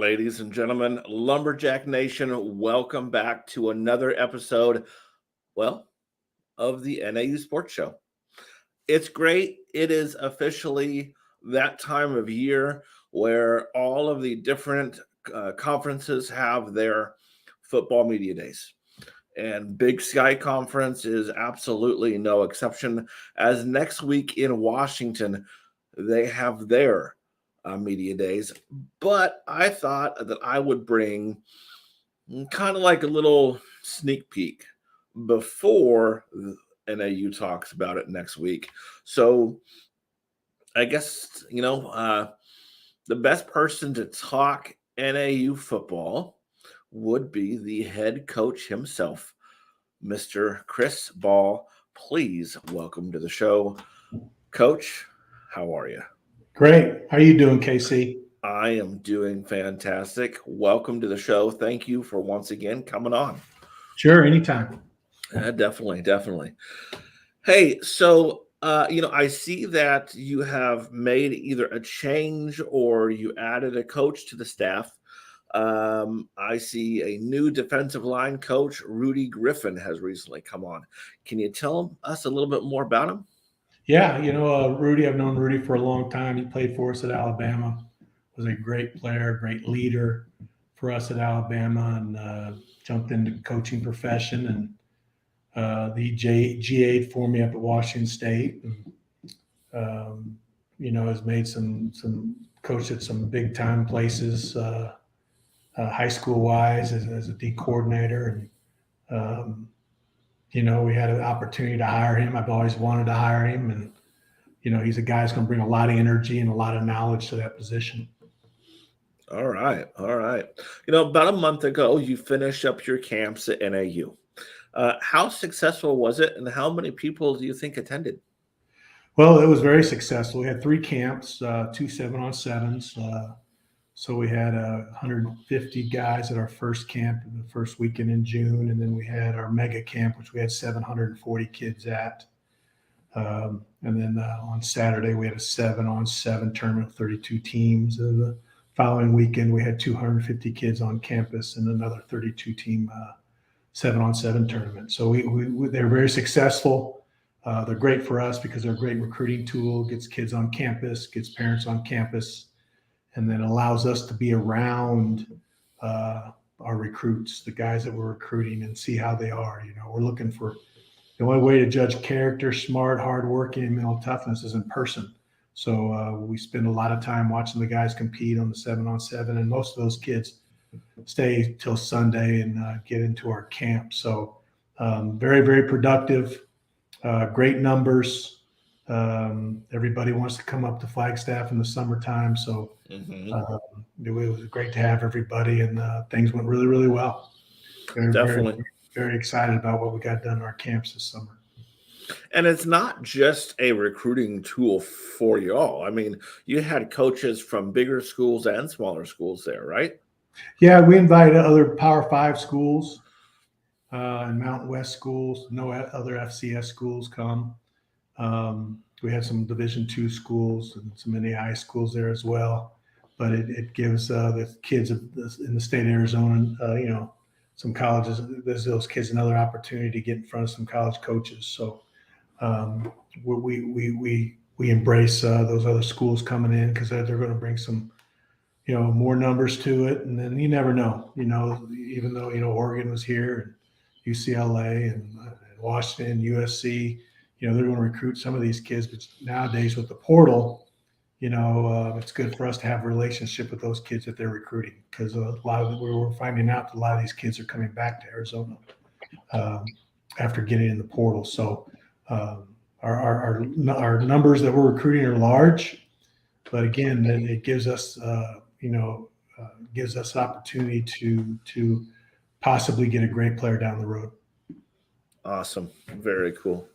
Ladies and gentlemen, Lumberjack Nation, welcome back to another episode, well, of the NAU Sports Show. It's great. It is officially that time of year where all of the different conferences have their football media days. And Big Sky Conference is absolutely no exception, as next week in Washington, they have their media days. But I thought that I would bring kind of like a little sneak peek before NAU talks about it next week. So I guess, the best person to talk NAU football would be the head coach himself, Mr. Chris Ball. Please welcome to the show. Coach, how are you? Great. How are you doing, KC? I am doing fantastic. Welcome to the show. Thank you for once again coming on. Sure, anytime. Definitely. Hey, so I see that you have made either a change or you added a coach to the staff. I see a new defensive line coach, Rudy Griffin, has recently come on. Can you tell us a little bit more about him? Yeah, Rudy, I've known Rudy for a long time. He played for us at Alabama, was a great player, great leader for us at Alabama, and jumped into the coaching profession and the GA'd for me up at Washington State. And, has made some coached at some big time places, high school wise as a D coordinator. And, we had an opportunity to hire him. I've always wanted to hire him. And, he's a guy who's going to bring a lot of energy and a lot of knowledge to that position. All right. About a month ago, you finished up your camps at NAU. How successful was it, and how many people do you think attended? Well, it was very successful. We had 3 camps, 2 7-on-7s. So we had 150 guys at our first camp in the first weekend in June, and then we had our mega camp, which we had 740 kids at. And then on Saturday, we had a 7-on-7 tournament, 32 teams. And the following weekend, we had 250 kids on campus and another 32-team 7-on-7 tournament. So they're very successful. They're great for us because they're a great recruiting tool, gets kids on campus, gets parents on campus, and then allows us to be around our recruits, the guys that we're recruiting, and see how they are. We're looking for the only way to judge character, smart, hardworking, and mental toughness is in person. So we spend a lot of time watching the guys compete on the 7-on-7, and most of those kids stay till Sunday and get into our camp. So very, very productive, great numbers. Everybody wants to come up to Flagstaff in the summertime. So it was great to have everybody, and things went really, really well. Definitely. Very, very excited about what we got done in our camps this summer. And it's not just a recruiting tool for you all. I mean, you had coaches from bigger schools and smaller schools there, right? Yeah, we invited other Power 5 schools and Mountain West schools. No other FCS schools come. We had some Division II schools and some NAI schools there as well. But it gives the kids in the state of Arizona, some colleges, there's those kids another opportunity to get in front of some college coaches. So we embrace those other schools coming in because they're going to bring some, more numbers to it. And then you never know, even though, Oregon was here and UCLA and Washington, USC, they're going to recruit some of these kids. But nowadays with the portal, it's good for us to have a relationship with those kids that they're recruiting, because we're finding out that a lot of these kids are coming back to Arizona after getting in the portal. So our numbers that we're recruiting are large, but again, it gives us gives us opportunity to possibly get a great player down the road. Awesome, very cool.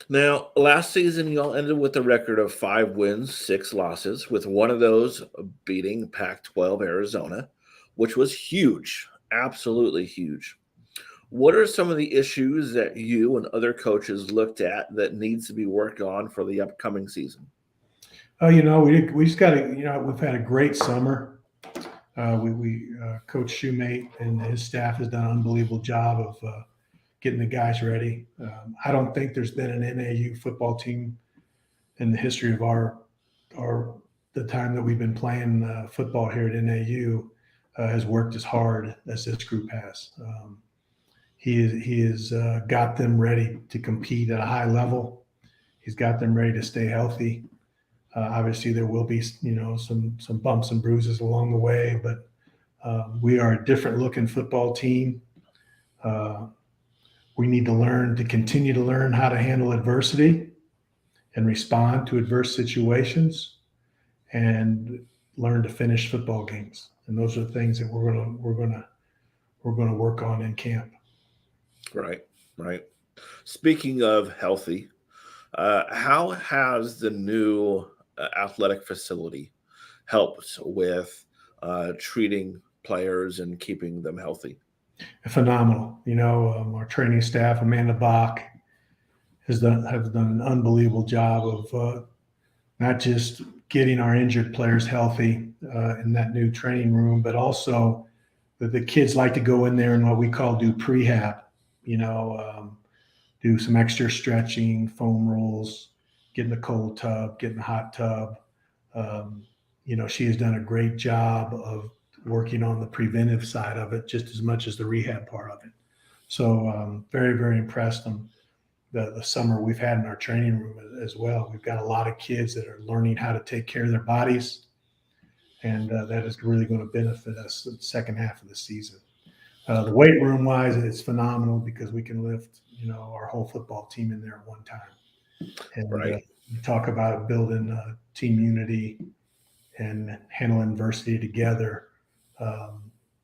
Now, last season, y'all ended with a record of 5 wins, 6 losses, with one of those beating Pac-12 Arizona, which was huge, absolutely huge. What are some of the issues that you and other coaches looked at that needs to be worked on for the upcoming season? We just got to, we've had a great summer. Coach Shoemate and his staff has done an unbelievable job of getting the guys ready. I don't think there's been an NAU football team in the history of the time that we've been playing football here at NAU has worked as hard as this group has. He has got them ready to compete at a high level. He's got them ready to stay healthy. Obviously, there will be some bumps and bruises along the way, but we are a different looking football team. We need to continue to learn how to handle adversity and respond to adverse situations, and learn to finish football games. And those are the things that we're gonna work on in camp. Right, right. Speaking of healthy, how has the new athletic facility helped with treating players and keeping them healthy? Phenomenal. Our training staff, Amanda Bach, have done an unbelievable job of not just getting our injured players healthy in that new training room, but also that the kids like to go in there and what we call do prehab. Do some extra stretching, foam rolls, get in the cold tub, get in the hot tub. She has done a great job of working on the preventive side of it just as much as the rehab part of it. So very, very impressed on the summer we've had in our training room as well. We've got a lot of kids that are learning how to take care of their bodies, and that is really going to benefit us in the second half of the season. The weight room wise, it's phenomenal because we can lift, our whole football team in there at one time. And Right. you talk about building team unity and handling adversity together.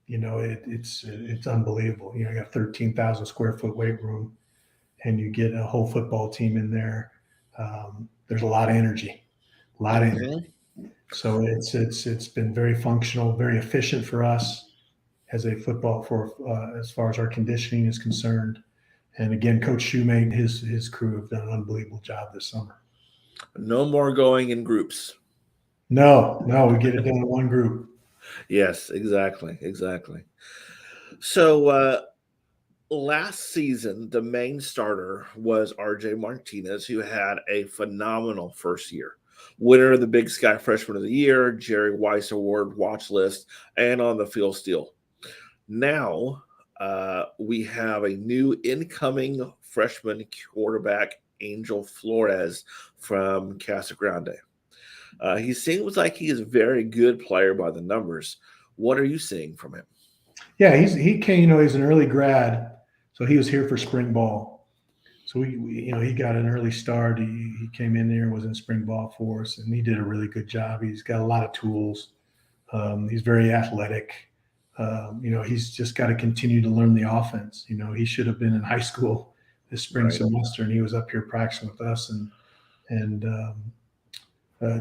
It's unbelievable. You got 13,000 square foot weight room, and you get a whole football team in there. There's a lot of energy, a lot of energy. So it's been very functional, very efficient for us as a football as far as our conditioning is concerned. And again, Coach Shoemate and his crew have done an unbelievable job this summer. No more going in groups. No, we get it done in one group. Yes, exactly, exactly. So last season, the main starter was RJ Martinez, who had a phenomenal first year. Winner of the Big Sky Freshman of the Year, Jerry Weiss Award watch list, and on the field steal. Now we have a new incoming freshman quarterback, Angel Flores from Casa Grande. He seems like he is a very good player by the numbers. What are you seeing from him? Yeah, he came. He's an early grad, so he was here for spring ball. So he got an early start. He came in there, was in spring ball for us, and he did a really good job. He's got a lot of tools. He's very athletic. He's just got to continue to learn the offense. He should have been in high school this spring semester, and he was up here practicing with us and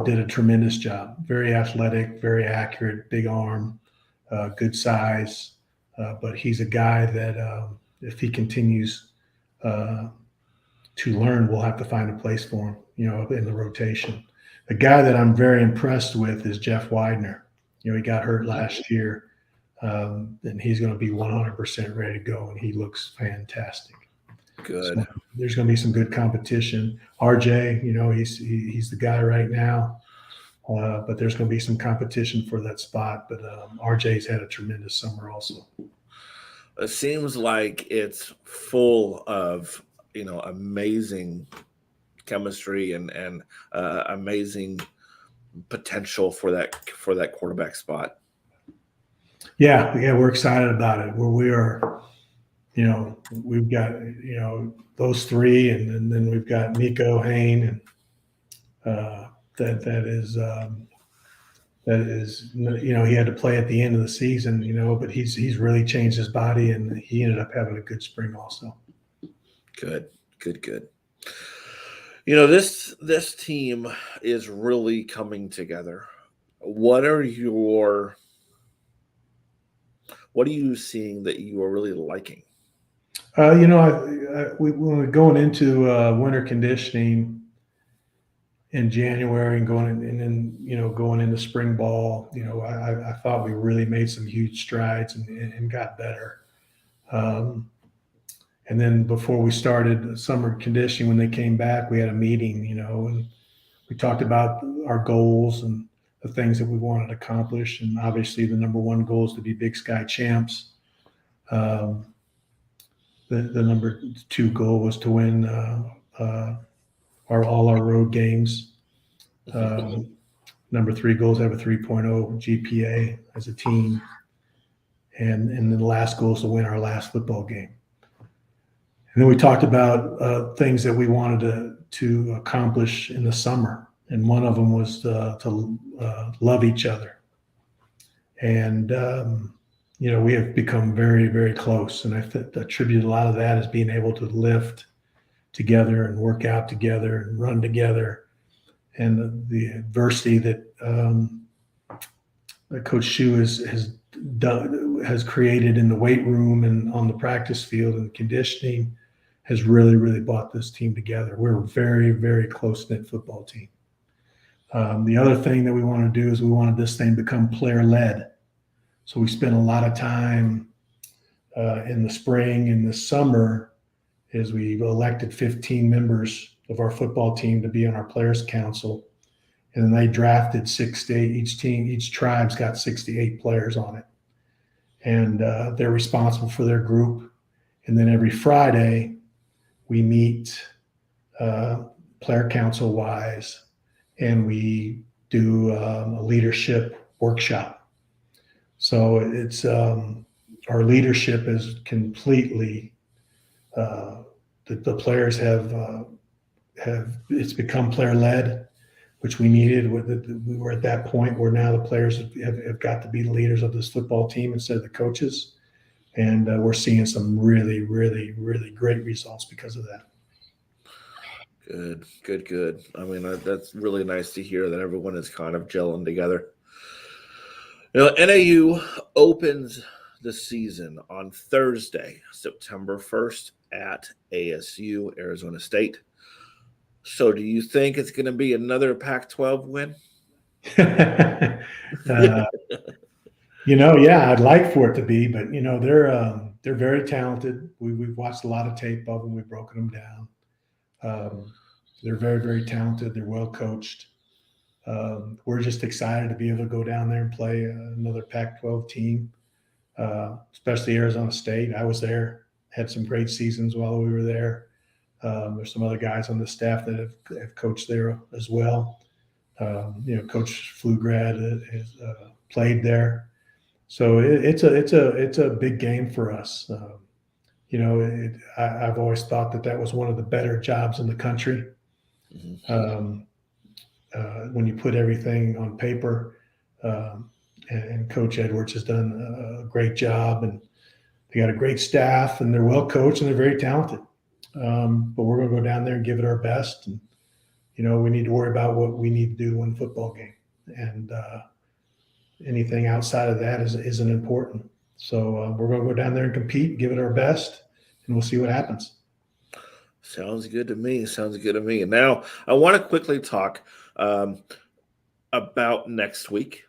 did a tremendous job. Very athletic, very accurate, big arm, good size. But he's a guy that if he continues to learn, we'll have to find a place for him, in the rotation. The guy that I'm very impressed with is Jeff Widener. He got hurt last year. And he's going to be 100% ready to go, and he looks fantastic. Good. So there's going to be some good competition. RJ, he's the guy right now, but there's going to be some competition for that spot. But RJ's had a tremendous summer also. It seems like it's full of amazing chemistry and amazing potential for that quarterback spot. Yeah, we're excited about it. Where we are, we've got those three, and then we've got Nico Hain, and that is he had to play at the end of the season, but he's really changed his body, and he ended up having a good spring also. Good. This team is really coming together. What are you seeing that you are really liking? When we're going into winter conditioning, in January and and then going into spring ball, I thought we really made some huge strides and got better. Um, and then before we started summer conditioning, when they came back, we had a meeting, and we talked about our goals and the things that we wanted to accomplish. And obviously, the number one goal is to be Big Sky champs. Um, the number two goal was to win all our road games. Number three goal is to have a 3.0 GPA as a team. And then the last goal is to win our last football game. And then we talked about things that we wanted to accomplish in the summer. And one of them was to love each other. And, we have become very, very close. And I attribute a lot of that as being able to lift together and work out together and run together. And the adversity that Coach Shu has created in the weight room and on the practice field and conditioning has really, really brought this team together. We're a very, very close-knit football team. The other thing that we want to do is we wanted this thing to become player-led. So we spent a lot of time in the spring and the summer as we elected 15 members of our football team to be on our players council. And then they drafted 6 to 8. Each tribe's got 6 to 8 players on it. And they're responsible for their group. And then every Friday, we meet player council wise, and we do a leadership workshop. So it's our leadership is completely the players have it's become player led, which we needed. We were at that point where now the players have got to be the leaders of this football team instead of the coaches. And we're seeing some really, really, really great results because of that. Good. I mean, that's really nice to hear that everyone is kind of gelling together. NAU opens the season on Thursday, September 1st at ASU, Arizona State. So do you think it's going to be another Pac-12 win? Yeah, I'd like for it to be, but they're very talented. We've watched a lot of tape of them. We've broken them down. They're very, very talented. They're well coached. We're just excited to be able to go down there and play another Pac-12 team, especially Arizona State. I was there, had some great seasons while we were there. There's some other guys on the staff that have coached there as well. Coach Flugrad has played there, so it's a big game for us. I've always thought that was one of the better jobs in the country. Mm-hmm. When you put everything on paper, and Coach Edwards has done a great job, and they got a great staff, and they're well coached and they're very talented. But we're going to go down there and give it our best. And, we need to worry about what we need to do to win a football game. And anything outside of that isn't important. So we're going to go down there and compete, give it our best, and we'll see what happens. Sounds good to me. And now I want to quickly talk about next week.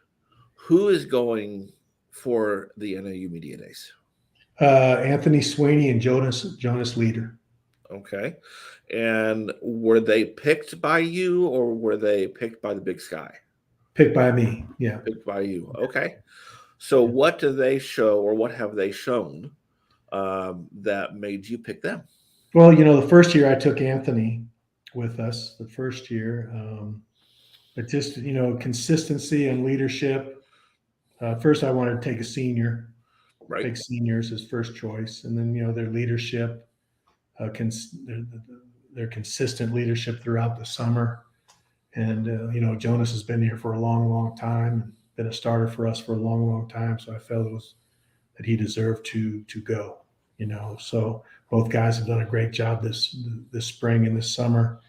Who is going for the NAU Media Days? Anthony Sweeney and Jonas Leader. Okay. And were they picked by you or were they picked by the Big Sky? Picked by me, yeah. Picked by you. Okay. So what do they show or what have they shown that made you pick them? Well, the first year I took Anthony with us, but just, consistency and leadership. First, I wanted to take a senior. Right. Take seniors as first choice. And then, their leadership, their consistent leadership throughout the summer. And, Jonas has been here for a long, long time, and been a starter for us for a long, long time. So I felt that he deserved to go, So both guys have done a great job this spring and this summer.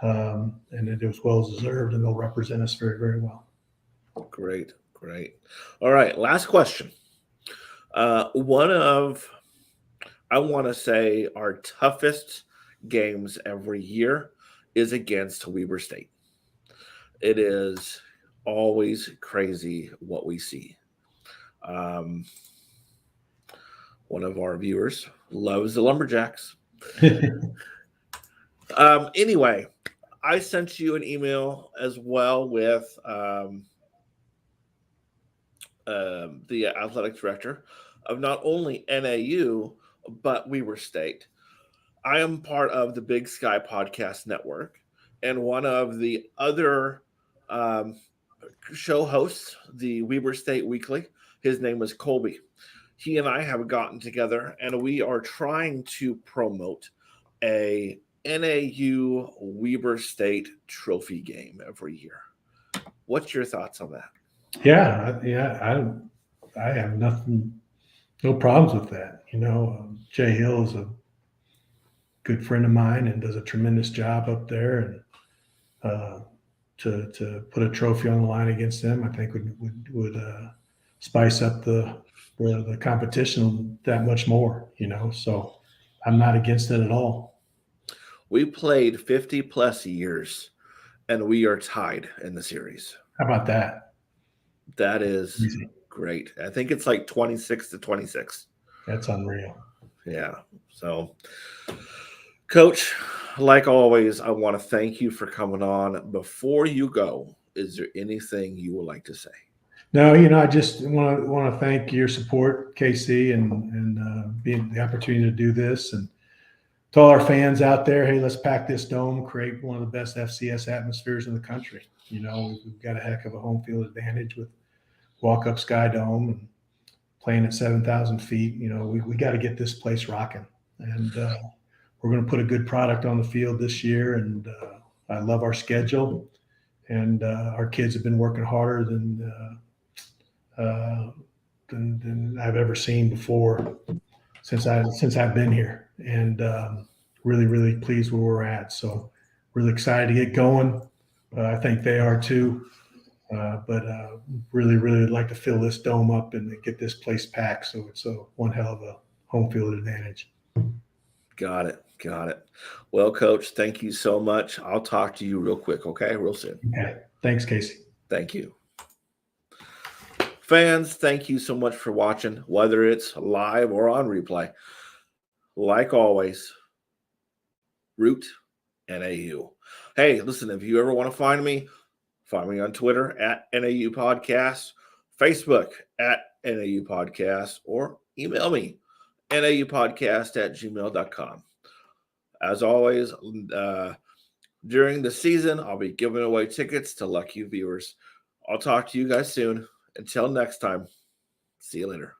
And it was well deserved, and they'll represent us very, very well. Great. All right. Last question. One of, I want to say, our toughest games every year is against Weber State. It is always crazy what we see. Um, one of our viewers loves the Lumberjacks. Anyway, I sent you an email as well with the athletic director of not only NAU, but Weber State. I am part of the Big Sky Podcast Network, and one of the other um, show hosts, the Weber State Weekly, his name is Colby. He and I have gotten together, and we are trying to promote a NAU Weber State trophy game every year. What's your thoughts on that? Yeah. I have no problems with that. Jay Hill is a good friend of mine and does a tremendous job up there. And to put a trophy on the line against them, I think would spice up the competition that much more. So I'm not against it at all. We played 50 plus years, and we are tied in the series. How about that? That is Easy. great. I think it's like 26-26. That's unreal. Yeah. So, Coach, like always, I want to thank you for coming on. Before you go, is there anything you would like to say? No, I just want to thank your support, KC, and being the opportunity to do this, and to all our fans out there. Hey, let's pack this dome, create one of the best FCS atmospheres in the country. We've got a heck of a home field advantage with walk up Sky Dome and playing at 7,000 feet. We got to get this place rocking, and we're going to put a good product on the field this year. And I love our schedule, and our kids have been working harder than I've ever seen before since I've been here, and really, really pleased where we're at. So really excited to get going. I think they are too. But really, really would like to fill this dome up and get this place packed. So it's one hell of a home field advantage. Got it. Got it. Well, Coach, thank you so much. I'll talk to you real quick, okay? Real soon. Okay. Thanks, Casey. Thank you. Fans, thank you so much for watching, whether it's live or on replay. Like always, root NAU. Hey, listen, if you ever want to find me on Twitter at NAU Podcast, Facebook at NAU Podcast, or email me, naupodcast@gmail.com. As always, during the season, I'll be giving away tickets to lucky viewers. I'll talk to you guys soon. Until next time, see you later.